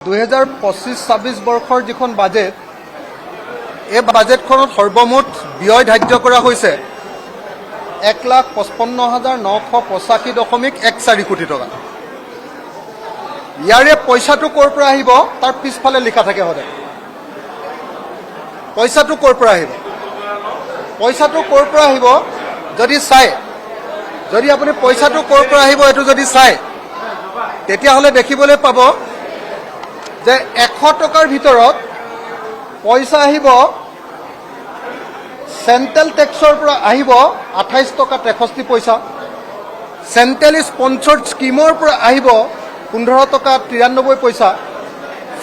2025-26 বৰ্ষৰ যিখন বাজেট এই বাজেটখনত সৰ্বমুঠ ব্যয় ধাৰ্য কৰা হৈছে 1,55,985.14 কোটি টকা। ইয়াৰে পইচাটো ক'ৰ পৰা আহিব তাৰ পিছফালে লিখা থাকে সদায়। পইচাটো ক'ৰ পৰা আহিব, পইচাটো ক'ৰ পৰা আহিব যদি চায়, যদি আপুনি পইচাটো ক'ৰ পৰা আহিব এইটো যদি চায় তেতিয়াহ'লে দেখিবলৈ পাব যে 100 টকাৰ ভিতৰত পইচা আহিব চেণ্ট্ৰেল টেক্সৰ পৰা আহিব 28 টকা 63 পইচা, চেণ্ট্ৰেল স্পন্সৰ্ড স্কিমৰ পৰা আহিব 15 টকা 93 পইচা,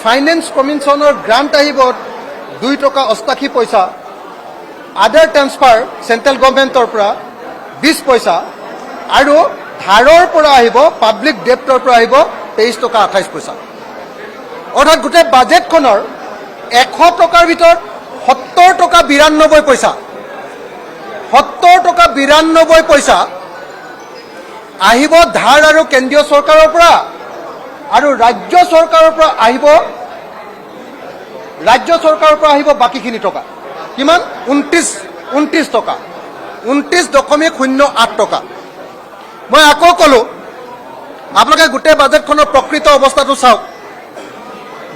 ফাইনেন্স কমিশ্যনৰ গ্ৰাণ্ট আহিব 2 টকা 88 পইচা, আদাৰ ট্ৰান্সফাৰ চেণ্ট্ৰেল গভৰ্ণমেণ্টৰ পৰা 20 পইচা আৰু ধাৰৰ পৰা আহিব পাব্লিক ডেপ্টৰ পৰা আহিব 23 টকা 28 পইচা। অৰ্থাৎ গোটেই বাজেটখনৰ 100 টকাৰ ভিতৰত 70 টকা 92 পইচা, 70 টকা 92 পইচা আহিব ধাৰ আৰু কেন্দ্ৰীয় চৰকাৰৰ পৰা, আৰু ৰাজ্য চৰকাৰৰ পৰা আহিব বাকীখিনি টকা। কিমান? 29 টকা, 29.08 টকা। মই আকৌ ক'লো আপোনালোকে গোটেই বাজেটখনৰ প্ৰকৃত অৱস্থাটো চাওক।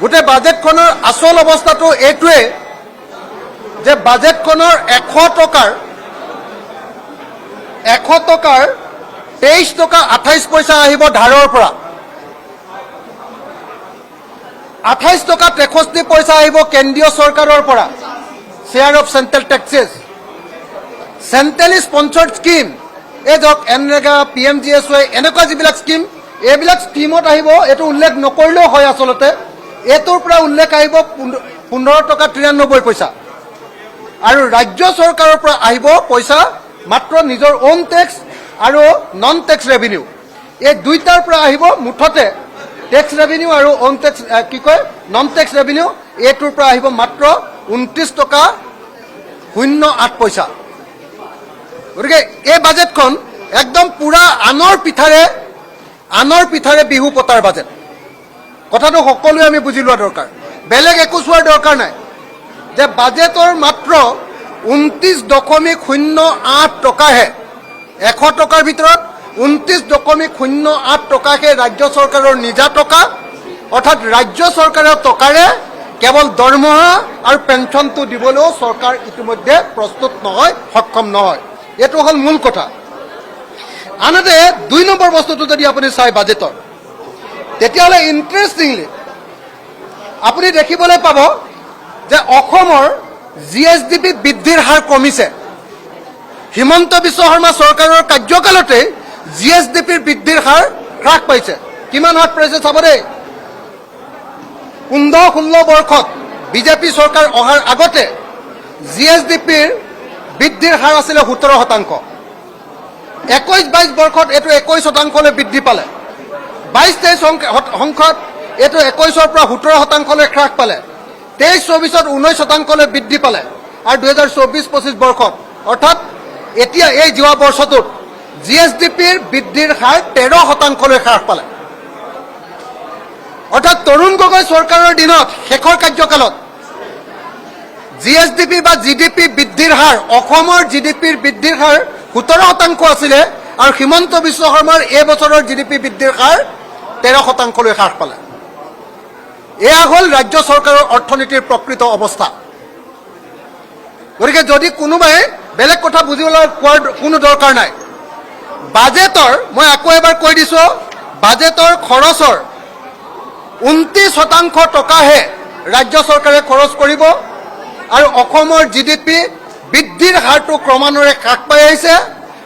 গোটেই বাজেটখনৰ আচল অৱস্থাটো এইটোৱে যে বাজেটখনৰ 100 টকাৰ 23 টকা 28 পইচা আহিব ধাৰৰ পৰা, 28 টকা 63 পইচা আহিব কেন্দ্ৰীয় চৰকাৰৰ পৰা, share of central taxes, central sponsored scheme, এই ধৰক এনৰেগা, PMGSY এনেকুৱা যিবিলাক স্কিম, এইবিলাক স্কিমত আহিব। এইটো উল্লেখ নকৰিলেও হয় আচলতে, এইটোৰ পৰা উল্লেখ আহিব 15 টকা 93 পইচা, আৰু ৰাজ্য চৰকাৰৰ পৰা আহিব পইচা মাত্ৰ নিজৰ ওন টেক্স আৰু নন টেক্স ৰেভিনিউ, এই দুইটাৰ পৰা আহিব মুঠতে টেক্স ৰেভিনিউ আৰু own tax non tax revenue, এইটোৰ পৰা আহিব মাত্ৰ 29 টকা 08 পইচা। গতিকে এই বাজেটখন একদম পুৰা আনৰ পিঠাৰে বিহু পতাৰ বাজেট। কথাটো সকলোৱে আমি বুজি লোৱা দৰকাৰ, বেলেগ একো চোৱাৰ দৰকাৰ নাই যে বাজেটৰ মাত্ৰ 29.08 টকাহে, 100 টকাৰ ভিতৰত 29.08 টকাহে ৰাজ্য চৰকাৰৰ নিজা টকা। অৰ্থাৎ ৰাজ্য চৰকাৰৰ টকাৰে কেৱল দৰমহা আৰু পেঞ্চনটো দিবলৈও চৰকাৰ ইতিমধ্যে প্ৰস্তুত নহয়, সক্ষম নহয়। এইটো হ'ল মূল কথা। আনহাতে 2 নম্বৰ বস্তুটো যদি আপুনি চাই বাজেটৰ, তেতিয়াহ'লে ইণ্টাৰেষ্টিংলি আপুনি দেখিবলৈ পাব যে অসমৰ GSDP বৃদ্ধিৰ হাৰ কমিছে। হিমন্ত বিশ্ব শৰ্মা চৰকাৰৰ কাৰ্যকালতে GSDPৰ বৃদ্ধিৰ হাৰ হ্ৰাস পাইছে। কিমান হ্ৰাস পাইছে চাব দেই। 15-16 বৰ্ষত বিজেপি চৰকাৰ অহাৰ আগতে GSDPৰ বৃদ্ধিৰ হাৰ আছিলে 17%। 21-22 বৰ্ষত এইটো 21% বৃদ্ধি পালে, 22-23 সংখ্যাত এইটো 21ৰ পৰা 17%লৈ হ্ৰাস পালে, 23-24ত 19% বৃদ্ধি পালে, আৰু 2024-25 বৰ্ষত অৰ্থাৎ এতিয়া এই যোৱা বৰ্ষটোত GSDPৰ বৃদ্ধিৰ হাৰ 13%লৈ হ্ৰাস পালে। অৰ্থাৎ তৰুণ গগৈ চৰকাৰৰ দিনত শেষৰ কাৰ্যকালত GSDP বা GDP বৃদ্ধিৰ হাৰ, অসমৰ GDPৰ বৃদ্ধিৰ হাৰ 17% আছিলে, আৰু হিমন্ত বিশ্ব শৰ্মাৰ এই বছৰৰ GDP বৃদ্ধিৰ হাৰ 13%লৈ হ্ৰাস পালে। এয়া হ'ল ৰাজ্য চৰকাৰৰ অৰ্থনীতিৰ প্ৰকৃত অৱস্থা। গতিকে যদি কোনোবাই বেলেগ কথা বুজিবলৈ কোৱাৰ কোনো দৰকাৰ নাই। বাজেটৰ, মই আকৌ এবাৰ কৈ দিছোঁ, বাজেটৰ খৰচৰ 29% টকাহে ৰাজ্য চৰকাৰে খৰচ কৰিব, আৰু অসমৰ GDP বৃদ্ধিৰ হাৰটো ক্ৰমান্বয়ে হ্ৰাস পাই আহিছে।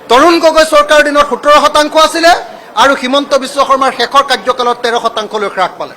তৰুণ গগৈ চৰকাৰৰ দিনত 17% আছিলে, আৰু হিমন্ত বিশ্ব শৰ্মাৰ শেষৰ কাৰ্যকালত 13%লৈ হ্ৰাস পালে।